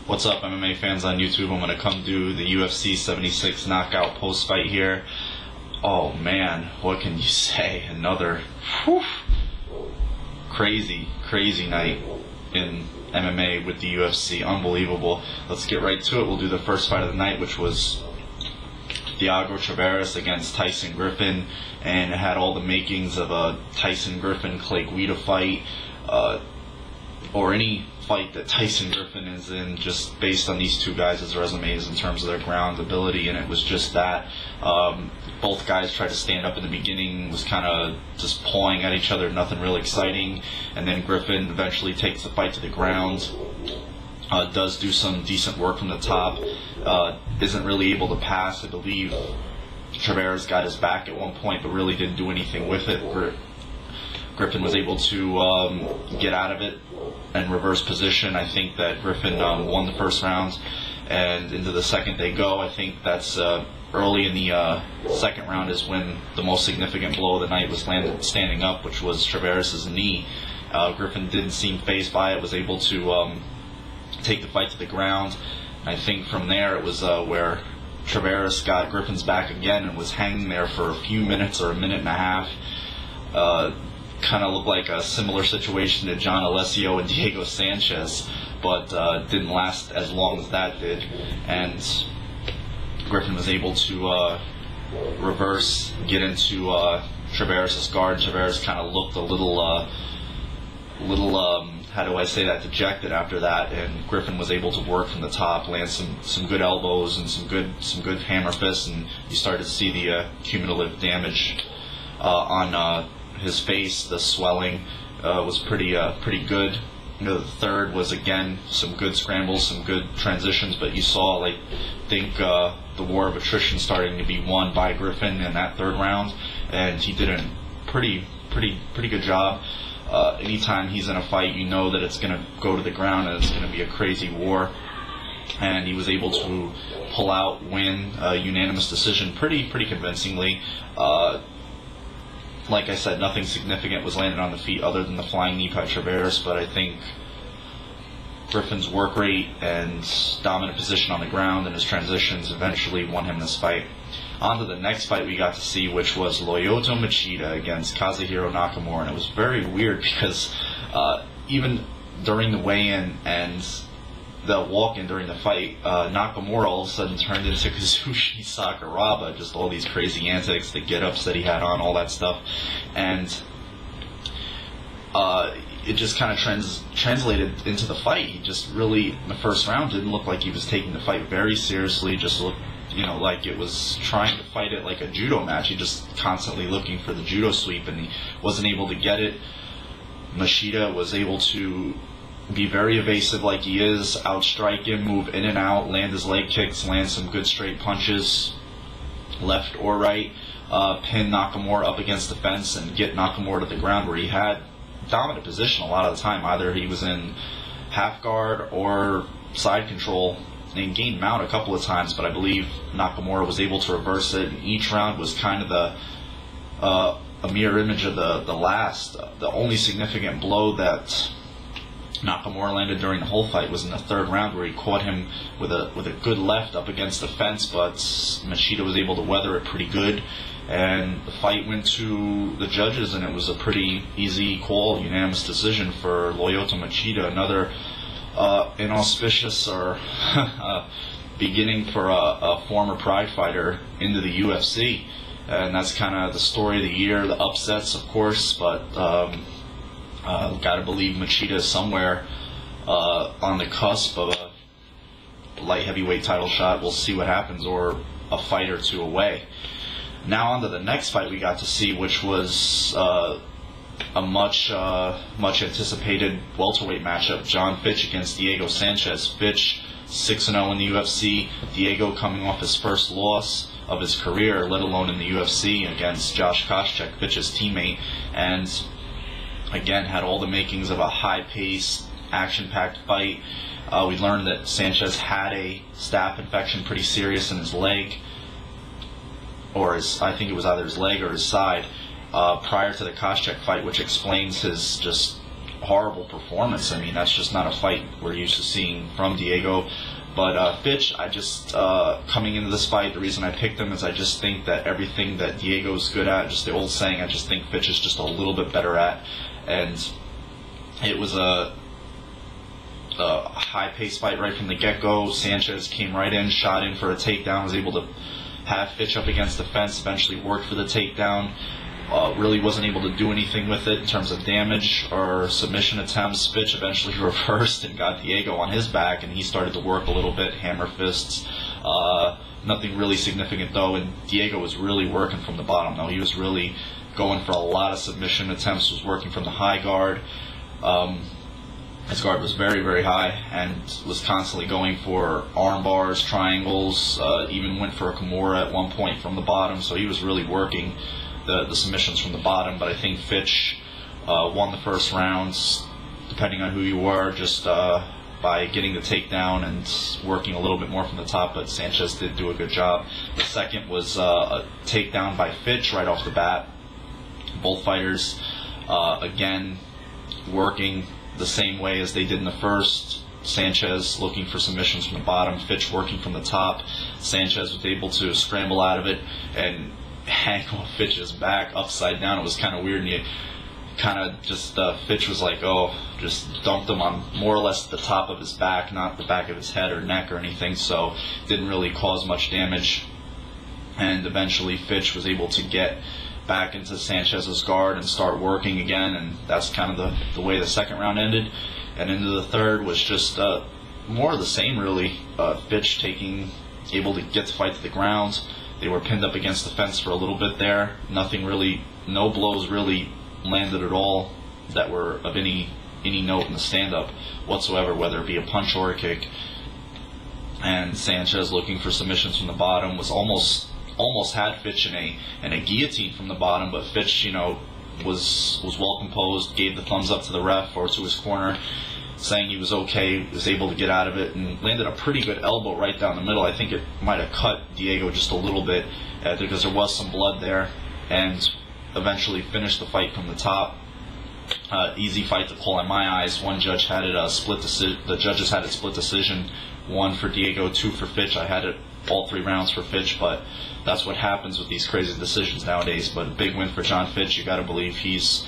What's up, MMA fans on YouTube? I'm going to come do the UFC 76 knockout post-fight here. Oh man, what can you say? Another crazy night in MMA with the UFC. Unbelievable. Let's get right to it. We'll do the first fight of the night, which was Thiago Tavares against Tyson Griffin, and it had all the makings of a Tyson Griffin Clay Guida fight, or any fight that Tyson Griffin is in, just based on these two guys' resumes in terms of their ground ability. And it was just that. Both guys tried to stand up in the beginning, was kind of just pawing at each other, nothing really exciting, and then Griffin eventually takes the fight to the ground, does do some decent work from the top, isn't really able to pass. I believe Tavares got his back at one point, but really didn't do anything with it. Griffin was able to get out of it and reverse position. I think that Griffin won the first round, and into the second they go. I think that's early in the second round is when the most significant blow of the night was landed standing up, which was Tavares' knee. Griffin didn't seem fazed by it, was able to take the fight to the ground. I think from there it was where Tavares got Griffin's back again and was hanging there for a few minutes or a minute and a half. Kind of looked like a similar situation to John Alessio and Diego Sanchez, but didn't last as long as that did. And Griffin was able to reverse, get into Tavares' guard. Tavares kind of looked a little, how do I say that, dejected after that, and Griffin was able to work from the top, land some good elbows and some good hammer fists, and you started to see the cumulative damage on his face. The swelling was pretty good. The third was again some good scrambles, some good transitions, but you saw, I think the war of attrition starting to be won by Griffin in that third round, and he did a pretty good job. Anytime he's in a fight, you know that it's going to go to the ground and it's going to be a crazy war, and he was able to pull out, win a unanimous decision pretty convincingly. Like I said, nothing significant was landed on the feet other than the flying knee by Tavares, but I think Griffin's work rate and dominant position on the ground and his transitions eventually won him this fight. On to the next fight we got to see, which was Lyoto Machida against Kazuhiro Nakamura, and it was very weird because even during the weigh-in and the walk-in during the fight, Nakamura all of a sudden turned into Kazushi Sakuraba, just all these crazy antics, the get-ups that he had on, all that stuff, and it just kind of translated into the fight. He just really, in the first round, didn't look like he was taking the fight very seriously, just looked, like it was trying to fight it like a judo match. He just constantly looking for the judo sweep, and he wasn't able to get it. Machida was able to be very evasive like he is, outstrike him, move in and out, land his leg kicks, land some good straight punches, left or right, pin Nakamura up against the fence and get Nakamura to the ground, where he had dominant position a lot of the time. Either he was in half guard or side control, and gained mount a couple of times, but I believe Nakamura was able to reverse it. And each round was kind of a mirror image of the last. The only significant blow that Nakamura landed during the whole fight was in the third round, where he caught him with a good left up against the fence, but Machida was able to weather it pretty good, and the fight went to the judges, and it was a pretty easy call, unanimous decision for Lyoto Machida. Another inauspicious or beginning for a former Pride fighter into the UFC, and that's kind of the story of the year. The upsets, of course, but gotta believe Machida is somewhere on the cusp of a light heavyweight title shot. We'll see what happens, or a fight or two away. Now on to the next fight we got to see, which was a much anticipated welterweight matchup. John Fitch against Diego Sanchez. Fitch 6-0 in the UFC. Diego coming off his first loss of his career, let alone in the UFC, against Josh Koscheck, Fitch's teammate, and again had all the makings of a high-paced, action-packed fight. We learned that Sanchez had a staph infection, pretty serious, in his leg, or I think it was either his leg or his side, prior to the Koscheck fight, which explains his just horrible performance. I mean, that's just not a fight we're used to seeing from Diego. But Fitch, I just, coming into this fight, the reason I picked him is I just think that everything that Diego's good at, just the old saying, I just think Fitch is just a little bit better at. And it was a high-paced fight right from the get-go. Sanchez came right in, shot in for a takedown, was able to have Fitch up against the fence, eventually worked for the takedown. Really wasn't able to do anything with it in terms of damage or submission attempts. Fitch eventually reversed and got Diego on his back, and he started to work a little bit, hammer fists. Nothing really significant though, and Diego was really working from the bottom though. He was really going for a lot of submission attempts, was working from the high guard. His guard was very, very high and was constantly going for arm bars, triangles, even went for a Kimura at one point from the bottom, so he was really working the submissions from the bottom. But I think Fitch won the first rounds, depending on who you were, just by getting the takedown and working a little bit more from the top, but Sanchez did do a good job. The second was a takedown by Fitch right off the bat. Both fighters, again, working the same way as they did in the first. Sanchez looking for submissions from the bottom, Fitch working from the top. Sanchez was able to scramble out of it and hang on Fitch's back upside down. It was kind of weird, and you kind of just, Fitch was like, oh, just dumped him on more or less the top of his back, not the back of his head or neck or anything, so didn't really cause much damage. And eventually Fitch was able to get back into Sanchez's guard and start working again, and that's kind of the way the second round ended. And into the third was just more of the same, really. Fitch able to get the fight to the ground. They were pinned up against the fence for a little bit there. Nothing really, no blows really landed at all that were of any note in the stand-up whatsoever, whether it be a punch or a kick. And Sanchez looking for submissions from the bottom, was almost had Fitch in a guillotine from the bottom, but Fitch, was well composed, gave the thumbs up to the ref or to his corner, saying he was okay, was able to get out of it, and landed a pretty good elbow right down the middle. I think it might have cut Diego just a little bit because there was some blood there, and eventually finished the fight from the top. Easy fight to call in my eyes. One judge had it split decision. The judges had it split decision. 1 for Diego, 2 for Fitch. I had it all 3 rounds for Fitch, but that's what happens with these crazy decisions nowadays. But a big win for John Fitch. You got to believe he's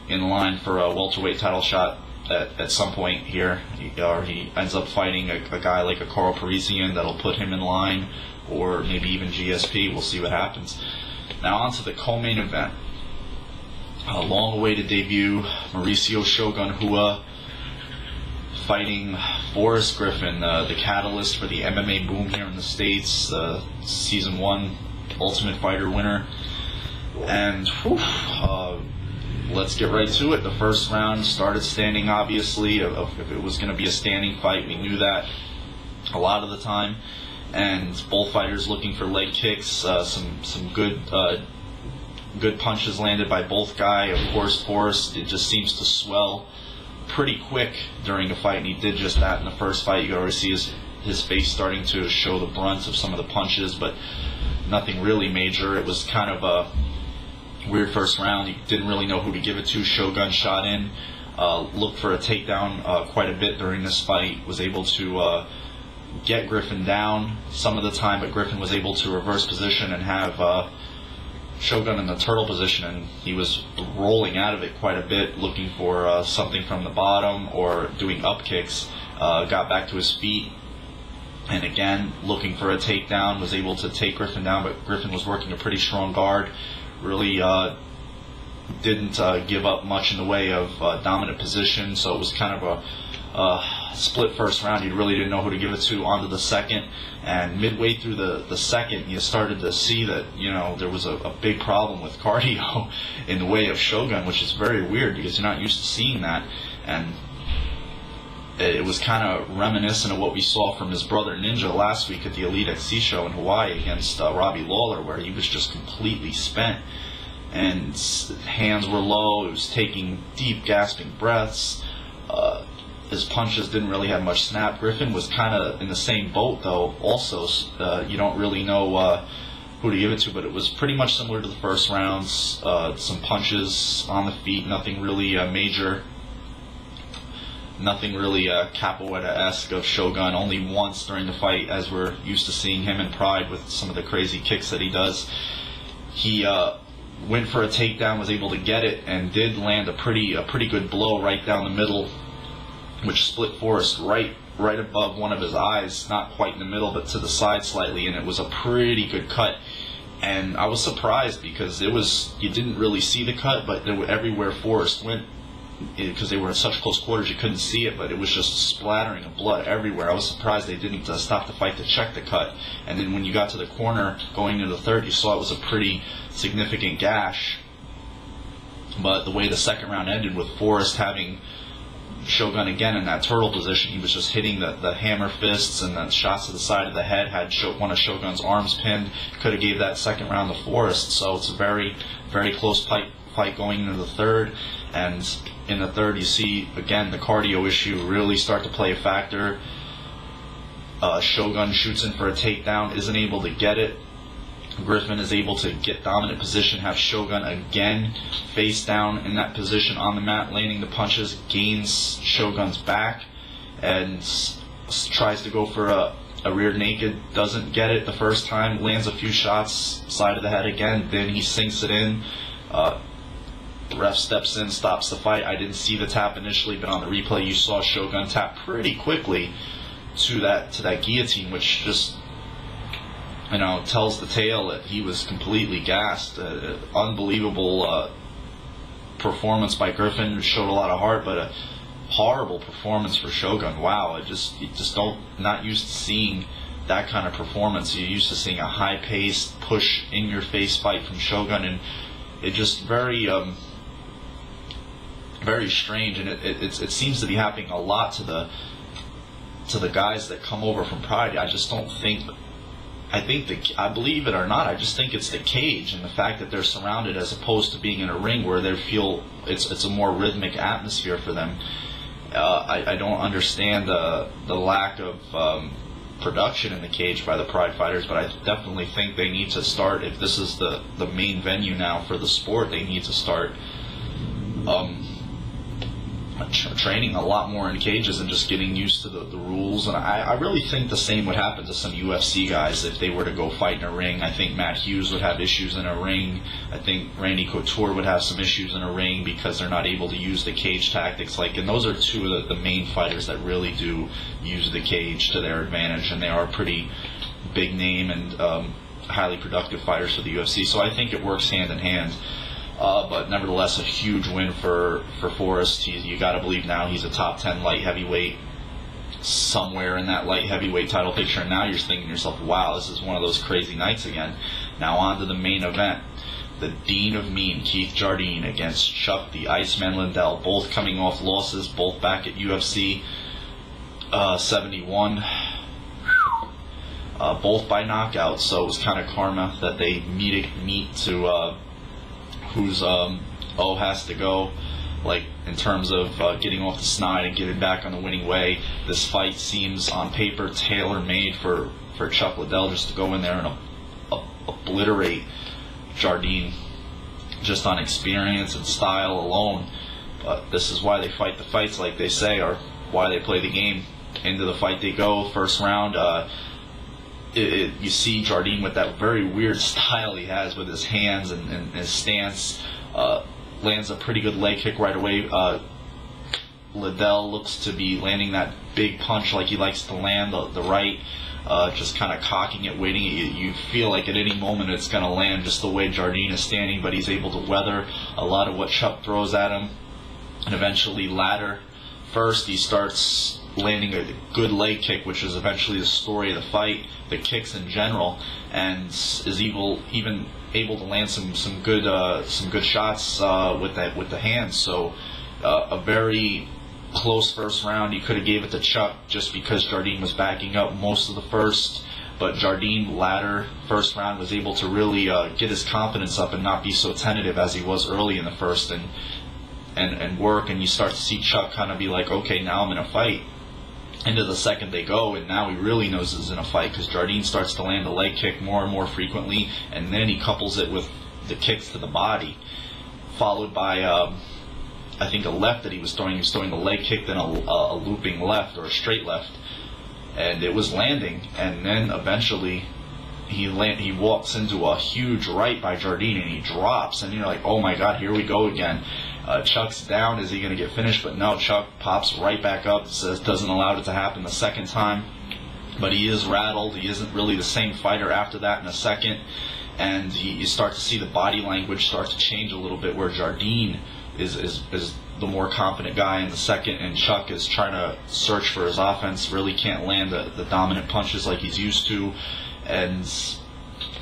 in line for a welterweight title shot at some point here, or he ends up fighting a guy like a Carl Parisian that'll put him in line, or maybe even GSP. We'll see what happens. Now on to the co-main event. A long-awaited debut, Mauricio Shogun Hua fighting Forrest Griffin, the catalyst for the MMA boom here in the States, Season 1 Ultimate Fighter winner. And let's get right to it. The first round started standing, obviously. If it was going to be a standing fight, we knew that a lot of the time. And both fighters looking for leg kicks, some good punches landed by both guys. Of course, Forrest, it just seems to swell pretty quick during the fight, and he did just that in the first fight. You could already see his face starting to show the brunt of some of the punches, but nothing really major. It was kind of a weird first round. He didn't really know who to give it to. Shogun shot in, looked for a takedown quite a bit during this fight, was able to get Griffin down some of the time, but Griffin was able to reverse position and have Shogun in the turtle position, and he was rolling out of it quite a bit, looking for something from the bottom or doing up kicks. Got back to his feet, and again looking for a takedown, was able to take Griffin down, but Griffin was working a pretty strong guard, really didn't give up much in the way of dominant position, so it was kind of a split first round. You really didn't know who to give it to. On to the second, and midway through the second, you started to see that there was a big problem with cardio in the way of Shogun, which is very weird because you're not used to seeing that. And it was kind of reminiscent of what we saw from his brother Ninja last week at the Elite XC show in Hawaii against Robbie Lawler, where he was just completely spent and hands were low. He was taking deep, gasping breaths. His punches didn't really have much snap. Griffin was kind of in the same boat, though. Also, you don't really know who to give it to, but it was pretty much similar to the first rounds. Some punches on the feet, nothing really major. Nothing really capoeira-esque of Shogun. Only once during the fight, as we're used to seeing him in Pride with some of the crazy kicks that he does. He went for a takedown, was able to get it, and did land a pretty good blow right down the middle, which split Forrest right above one of his eyes, not quite in the middle, but to the side slightly, and it was a pretty good cut. And I was surprised because you didn't really see the cut, but everywhere Forrest went, because they were in such close quarters, you couldn't see it, but it was just splattering of blood everywhere. I was surprised they didn't stop the fight to check the cut. And then when you got to the corner going into the third, you saw it was a pretty significant gash. But the way the second round ended, with Forrest having Shogun again in that turtle position, he was just hitting the hammer fists and the shots to the side of the head, had one of Shogun's arms pinned, could have gave that second round to Forrest. So it's a very, very close fight going into the third. And in the third, you see again the cardio issue really start to play a factor. Shogun shoots in for a takedown, isn't able to get it. Griffin is able to get dominant position, have Shogun again face down in that position on the mat, landing the punches, gains Shogun's back, and tries to go for a rear naked, doesn't get it the first time, lands a few shots, side of the head again, then he sinks it in. Ref steps in, stops the fight. I didn't see the tap initially, but on the replay you saw Shogun tap pretty quickly to that guillotine, which just tells the tale that he was completely gassed. Unbelievable performance by Griffin. Showed a lot of heart, but a horrible performance for Shogun. Wow, you just not used to seeing that kind of performance. You're used to seeing a high-paced, push in-your-face fight from Shogun, and it just very strange, and it seems to be happening a lot to the guys that come over from Pride. I just don't think. I believe it or not, I just think it's the cage and the fact that they're surrounded, as opposed to being in a ring where they feel it's a more rhythmic atmosphere for them. I don't understand the lack of production in the cage by the Pride fighters, but I definitely think they need to start, if this is the main venue now for the sport, they need to start training a lot more in cages and just getting used to the rules. And I really think the same would happen to some UFC guys if they were to go fight in a ring. I think Matt Hughes would have issues in a ring. I think Randy Couture would have some issues in a ring because they're not able to use the cage tactics. And those are two of the main fighters that really do use the cage to their advantage, and they are pretty big name and highly productive fighters for the UFC. So I think it works hand in hand. But nevertheless, a huge win for Forrest. You got to believe now he's a top 10 light heavyweight, somewhere in that light heavyweight title picture. And now you're thinking to yourself, wow, this is one of those crazy nights again. Now on to the main event. The Dean of Mean, Keith Jardine, against Chuck the Iceman Liddell. Both coming off losses, both back at UFC 71. Both by knockout, so it was kind of karma that they meet to who's has to go, in terms of getting off the snide and getting back on the winning way. This fight seems on paper tailor-made for Chuck Liddell, just to go in there and obliterate Jardine just on experience and style alone. But this is why they fight the fights, like they say, or why they play the game. Into the fight they go. First round, you see Jardine with that very weird style he has with his hands and his stance, lands a pretty good leg kick right away. Liddell looks to be landing that big punch like he likes to land, the right, just kind of cocking it, waiting. You feel like at any moment it's going to land, just the way Jardine is standing, but he's able to weather a lot of what Chuck throws at him, and eventually ladder. First, he starts landing a good leg kick, which is eventually the story of the fight, the kicks in general, and is even able to land some good shots with the hands. So a very close first round. He could have gave it to Chuck just because Jardine was backing up most of the first, but Jardine latter first round was able to really get his confidence up and not be so tentative as he was early in the first, and work, and you start to see Chuck kind of be like, okay, now I'm in a fight. Into the second they go, and now he really knows he's in a fight, because Jardine starts to land the leg kick more and more frequently, and then he couples it with the kicks to the body, followed by I think, a left that he was throwing. He was throwing a leg kick, then a looping left or a straight left, and it was landing. And then eventually he walks into a huge right by Jardine, and he drops, and you're like, oh my God, here we go again. Chuck's down. Is he going to get finished? But no, Chuck pops right back up, says doesn't allow it to happen the second time. But he is rattled. He isn't really the same fighter after that in a second. And you start to see the body language start to change a little bit, where Jardine is the more confident guy in the second, and Chuck is trying to search for his offense, really can't land the dominant punches like he's used to. And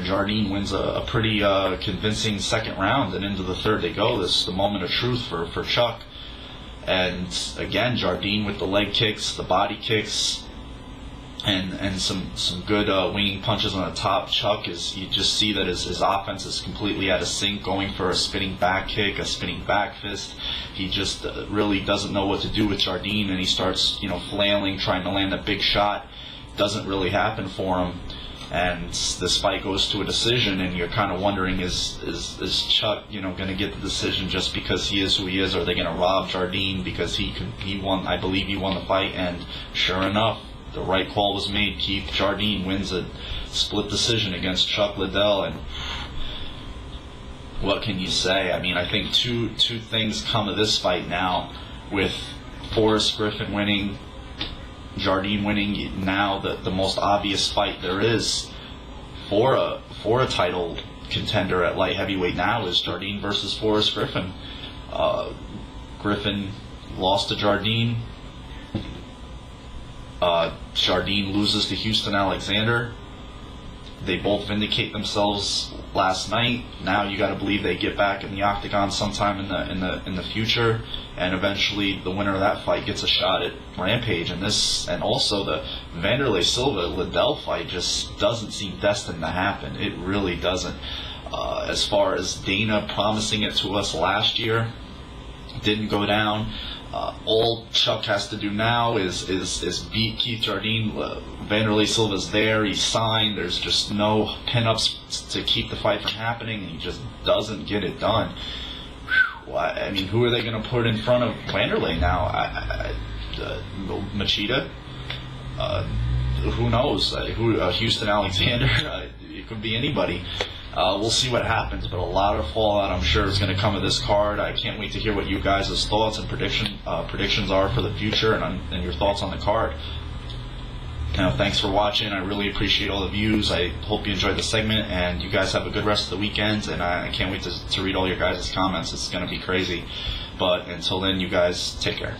Jardine wins a pretty convincing second round, and into the third they go. This is the moment of truth for Chuck. And again, Jardine with the leg kicks, the body kicks, and some good winging punches on the top. Chuck you just see that his offense is completely out of sync, going for a spinning back kick, a spinning back fist. He just really doesn't know what to do with Jardine, and he starts flailing, trying to land a big shot. Doesn't really happen for him, and this fight goes to a decision, and you're kind of wondering, is Chuck going to get the decision just because he is who he is, or are they going to rob Jardine because he won? I believe he won the fight, and sure enough, the right call was made. Keith Jardine wins a split decision against Chuck Liddell, and what can you say? I mean, I think two things come of this fight now, with Forrest Griffin winning, Jardine winning. Now the most obvious fight there is for a title contender at light heavyweight now is Jardine versus Forrest Griffin. Griffin lost to Jardine. Jardine loses to Houston Alexander. They both vindicate themselves last night. Now you got to believe they get back in the octagon sometime in the future, and eventually the winner of that fight gets a shot at Rampage. And also the Vanderlei Silva Liddell fight just doesn't seem destined to happen. It really doesn't. As far as Dana promising it to us last year, didn't go down. All Chuck has to do now is beat Keith Jardine. Vanderlei Silva's there. He's signed. There's just no pin-ups to keep the fight from happening. He just doesn't get it done. I mean, who are they going to put in front of Vanderlei now? Machida? Who knows? Houston Alexander? It could be anybody. We'll see what happens, but a lot of fallout, I'm sure, is going to come of this card. I can't wait to hear what you guys' thoughts and predictions are for the future, and your thoughts on the card. Thanks for watching. I really appreciate all the views. I hope you enjoyed the segment, and you guys have a good rest of the weekend, and I can't wait to read all your guys' comments. It's going to be crazy. But until then, you guys take care.